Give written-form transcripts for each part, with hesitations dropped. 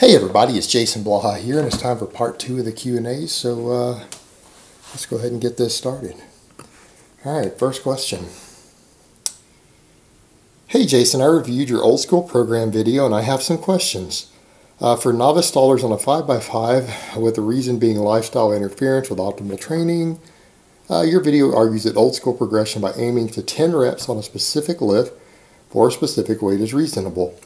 Hey everybody, it's Jason Blaha here, and it's time for part 2 of the Q&A, so let's go ahead and get this started. Alright, first question. Hey Jason, I reviewed your old school program video and I have some questions. For novice stallers on a 5x5, with the reason being lifestyle interference with optimal training, your video argues that old school progression by aiming to 10 reps on a specific lift for a specific weight is reasonable.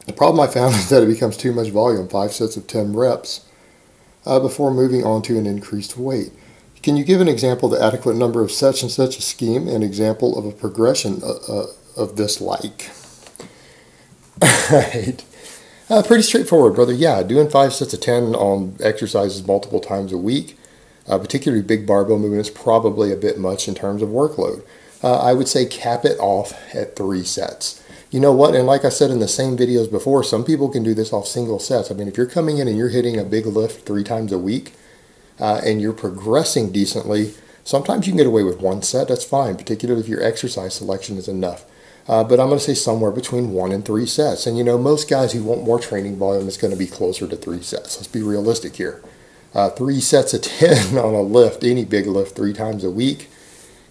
The problem I found is that it becomes too much volume, 5 sets of 10 reps, before moving on to an increased weight. Can you give an example of the adequate number of such and such a scheme, an example of a progression of this like? Right. Pretty straightforward, brother. Yeah, doing 5 sets of 10 on exercises multiple times a week, particularly big barbell movement, is probably a bit much in terms of workload. I would say cap it off at 3 sets. You know what, and like I said in the same videos before, some people can do this off single sets. I mean, if you're coming in and you're hitting a big lift 3 times a week, and you're progressing decently, sometimes you can get away with 1 set. That's fine, particularly if your exercise selection is enough. But I'm going to say somewhere between 1 and 3 sets. And you know, most guys who want more training volume is going to be closer to 3 sets. Let's be realistic here. 3 sets of 10 on a lift, any big lift 3 times a week,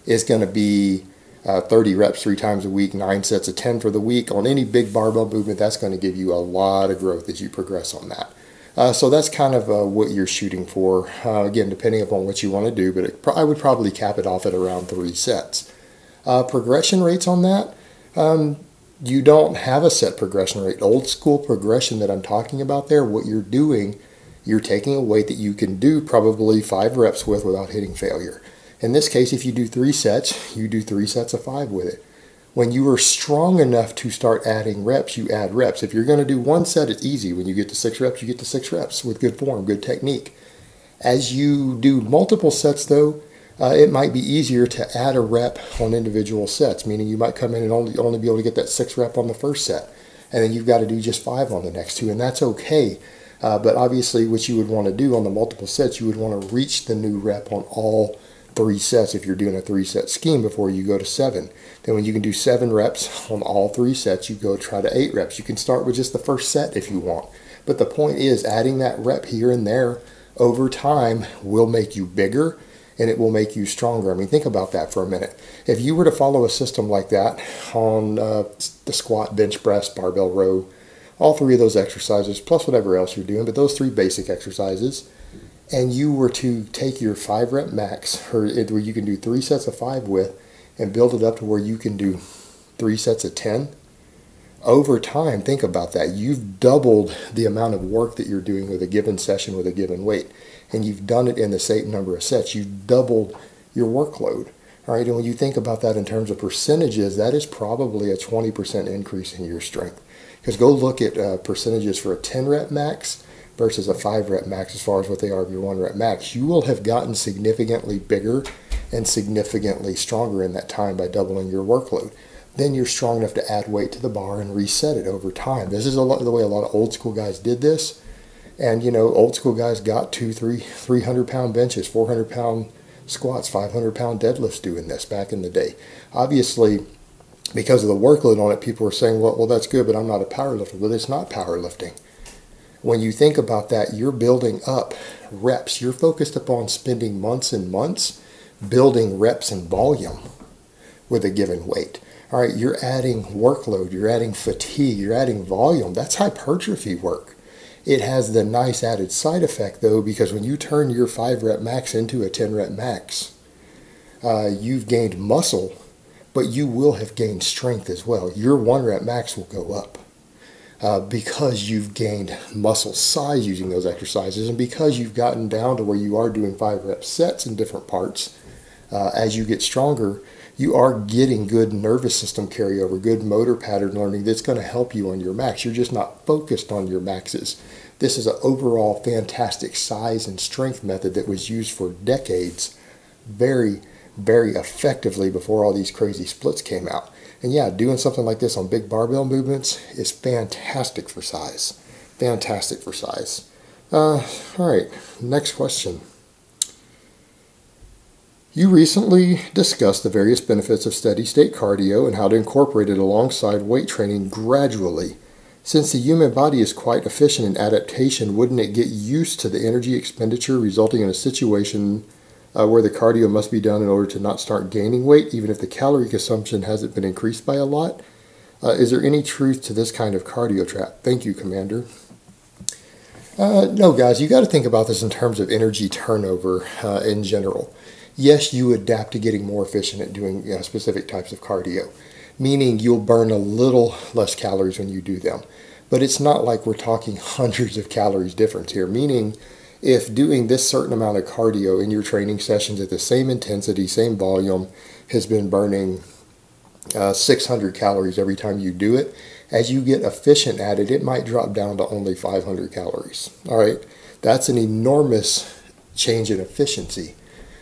is going to be 30 reps 3 times a week, 9 sets of 10 for the week. On any big barbell movement, that's going to give you a lot of growth as you progress on that. So that's kind of what you're shooting for, again, depending upon what you want to do, but I would probably cap it off at around 3 sets. Progression rates on that, you don't have a set progression rate. Old school progression that I'm talking about there, what you're doing, you're taking a weight that you can do probably 5 reps with without hitting failure. In this case, if you do 3 sets, you do 3 sets of 5 with it. When you are strong enough to start adding reps, you add reps. If you're going to do 1 set, it's easy. When you get to 6 reps, you get to 6 reps with good form, good technique. As you do multiple sets, though, it might be easier to add a rep on individual sets, meaning you might come in and only be able to get that 6 rep on the first set, and then you've got to do just 5 on the next 2, and that's okay. But obviously, what you would want to do on the multiple sets, you would want to reach the new rep on all 3 sets if you're doing a 3-set scheme before you go to 7. Then when you can do 7 reps on all 3 sets, you go try to 8 reps. You can start with just the first set if you want. But the point is, adding that rep here and there over time will make you bigger and it will make you stronger. I mean, think about that for a minute. If you were to follow a system like that on the squat, bench press, barbell row, all 3 of those exercises, plus whatever else you're doing, but those 3 basic exercises, and you were to take your 5 rep max, or where you can do 3 sets of 5 with, and build it up to where you can do 3 sets of 10, over time, think about that. You've doubled the amount of work that you're doing with a given session with a given weight, and you've done it in the same number of sets. You've doubled your workload. All right, and when you think about that in terms of percentages, that is probably a 20% increase in your strength. Because go look at percentages for a 10 rep max versus a 5 rep max as far as what they are of your 1 rep max. You will have gotten significantly bigger and significantly stronger in that time by doubling your workload. Then you're strong enough to add weight to the bar and reset it over time. This is the way a lot of old school guys did this. And you know, old school guys got 300 pound benches, 400 pound squats, 500 pound deadlifts doing this back in the day. Obviously, because of the workload on it, people were saying, well, that's good, but I'm not a powerlifter. But it's not powerlifting. When you think about that, you're building up reps. You're focused upon spending months and months building reps and volume with a given weight. All right, you're adding workload, you're adding fatigue, you're adding volume. That's hypertrophy work. It has the nice added side effect, though, because when you turn your 5 rep max into a 10 rep max, you've gained muscle, but you will have gained strength as well. Your 1 rep max will go up. Because you've gained muscle size using those exercises, and because you've gotten down to where you are doing 5 rep sets in different parts, as you get stronger, you are getting good nervous system carryover, good motor pattern learning that's going to help you on your max. You're just not focused on your maxes. This is an overall fantastic size and strength method that was used for decades very, very effectively before all these crazy splits came out. And yeah, doing something like this on big barbell movements is fantastic for size. Fantastic for size. All right, next question. You recently discussed the various benefits of steady state cardio and how to incorporate it alongside weight training gradually. Since the human body is quite efficient in adaptation, wouldn't it get used to the energy expenditure, resulting in a situation where the cardio must be done in order to not start gaining weight, even if the calorie consumption hasn't been increased by a lot? Is there any truth to this kind of cardio trap? Thank you, Commander. No, guys, you got to think about this in terms of energy turnover in general. Yes, you adapt to getting more efficient at doing specific types of cardio, meaning you'll burn a little less calories when you do them. But it's not like we're talking hundreds of calories difference here, meaning if doing this certain amount of cardio in your training sessions at the same intensity, same volume, has been burning 600 calories every time you do it, as you get efficient at it, it might drop down to only 500 calories. All right, that's an enormous change in efficiency,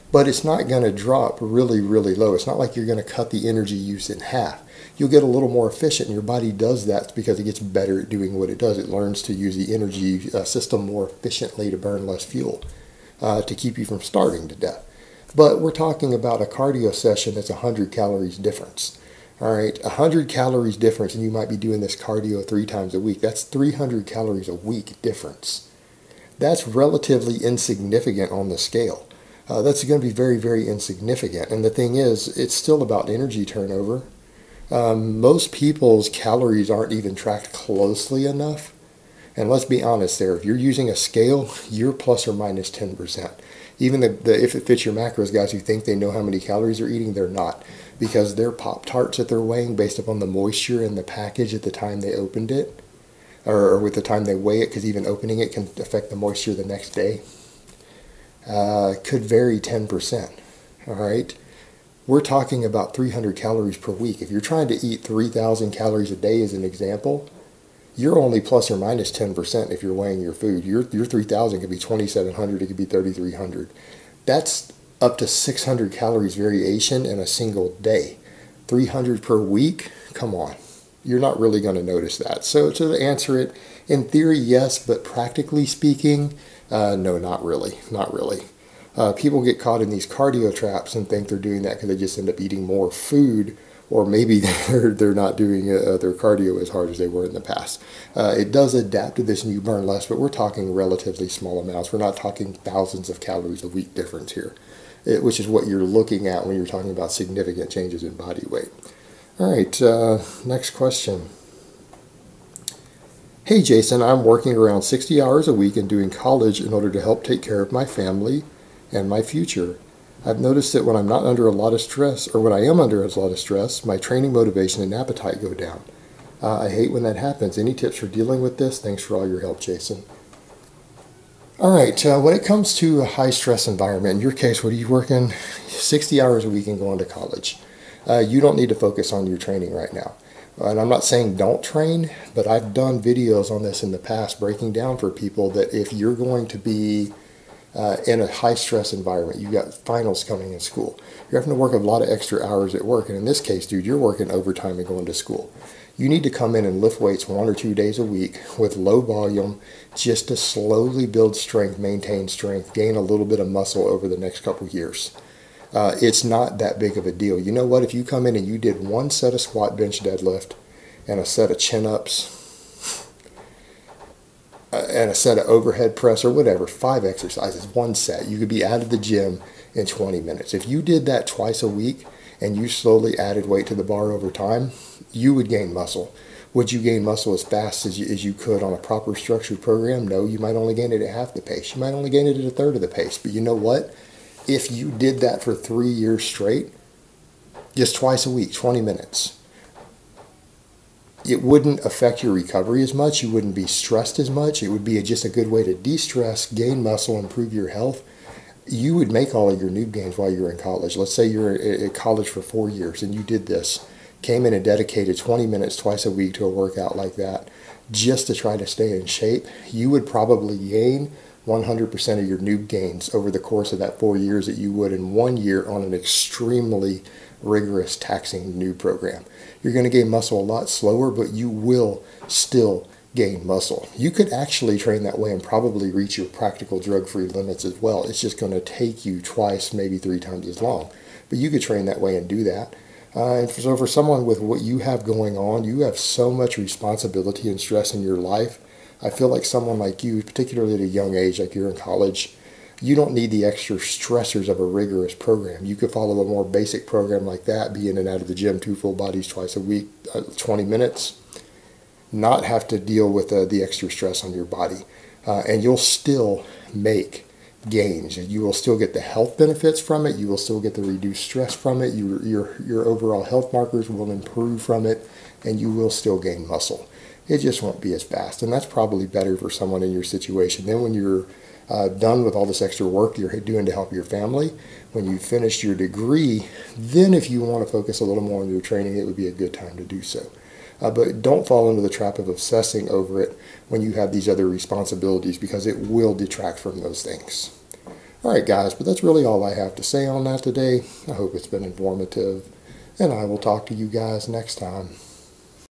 but it's not going to drop really, really low. It's not like you're going to cut the energy use in half. You'll get a little more efficient, and your body does that because it gets better at doing what it does. It learns to use the energy system more efficiently to burn less fuel, to keep you from starving to death. But we're talking about a cardio session that's 100 calories difference. All right, 100 calories difference, and you might be doing this cardio 3 times a week. That's 300 calories a week difference. That's relatively insignificant on the scale. That's going to be very, very insignificant. And the thing is, it's still about energy turnover. Most people's calories aren't even tracked closely enough. And let's be honest there, if you're using a scale, you're plus or minus 10%. Even the if it fits your macros guys who think they know how many calories they're eating, they're not. Because their Pop-Tarts that they're weighing based upon the moisture in the package at the time they opened it, or with the time they weigh it, because even opening it can affect the moisture the next day, could vary 10%. All right? We're talking about 300 calories per week. If you're trying to eat 3,000 calories a day as an example, you're only plus or minus 10% if you're weighing your food. Your 3,000 could be 2,700, it could be 3,300. That's up to 600 calories variation in a single day. 300 per week? Come on. You're not really going to notice that. So to answer it, in theory, yes, but practically speaking, no, not really. Not really. People get caught in these cardio traps and think they're doing that because they just end up eating more food, or maybe they're not doing their cardio as hard as they were in the past. It does adapt to this and you burn less, but we're talking relatively small amounts. We're not talking thousands of calories a week difference here, which is what you're looking at when you're talking about significant changes in body weight. All right, next question. Hey Jason, I'm working around 60 hours a week and doing college in order to help take care of my family and my future. I've noticed that when I'm not under a lot of stress, or when I am under a lot of stress, my training motivation and appetite go down. I hate when that happens. Any tips for dealing with this? Thanks for all your help, Jason. All right, when it comes to a high stress environment, in your case, what are you working? 60 hours a week and going to college. You don't need to focus on your training right now. And I'm not saying don't train, but I've done videos on this in the past breaking down for people that if you're going to be in a high stress environment, you've got finals coming in school, you're having to work a lot of extra hours at work. And in this case, dude, you're working overtime and going to school. You need to come in and lift weights 1 or 2 days a week with low volume just to slowly build strength, maintain strength, gain a little bit of muscle over the next couple years. It's not that big of a deal. You know what? If you come in and you did 1 set of squat, bench, deadlift, and a set of chin-ups, and a set of overhead press, or whatever, 5 exercises, 1 set, you could be out of the gym in 20 minutes. If you did that twice a week and you slowly added weight to the bar over time, you would gain muscle. Would you gain muscle as fast as you could on a proper structured program? No, you might only gain it at half the pace. You might only gain it at 1/3 of the pace. But you know what? If you did that for 3 years straight, just twice a week, 20 minutes, it wouldn't affect your recovery as much. You wouldn't be stressed as much. It would be just a good way to de-stress, gain muscle, improve your health. You would make all of your noob gains while you're in college. Let's say you're at college for 4 years and you did this, came in and dedicated 20 minutes twice a week to a workout like that just to try to stay in shape. You would probably gain 100% of your noob gains over the course of that 4 years that you would in 1 year on an extremely rigorous, taxing noob program. You're going to gain muscle a lot slower, but you will still gain muscle. You could actually train that way and probably reach your practical drug-free limits as well. It's just going to take you twice, maybe 3 times as long. But you could train that way and do that. So for someone with what you have going on, you have so much responsibility and stress in your life. I feel like someone like you, particularly at a young age, like you're in college, you don't need the extra stressors of a rigorous program. You could follow a more basic program like that, be in and out of the gym 2 full bodies twice a week, 20 minutes, not have to deal with the extra stress on your body. And you'll still make gains. You will still get the health benefits from it. You will still get the reduced stress from it. Your overall health markers will improve from it, and you will still gain muscle. It just won't be as fast, and that's probably better for someone in your situation. Then when you're done with all this extra work you're doing to help your family, when you finish your degree, then if you want to focus a little more on your training, it would be a good time to do so. But don't fall into the trap of obsessing over it when you have these other responsibilities, because it will detract from those things. All right, guys, but that's really all I have to say on that today. I hope it's been informative, and I will talk to you guys next time.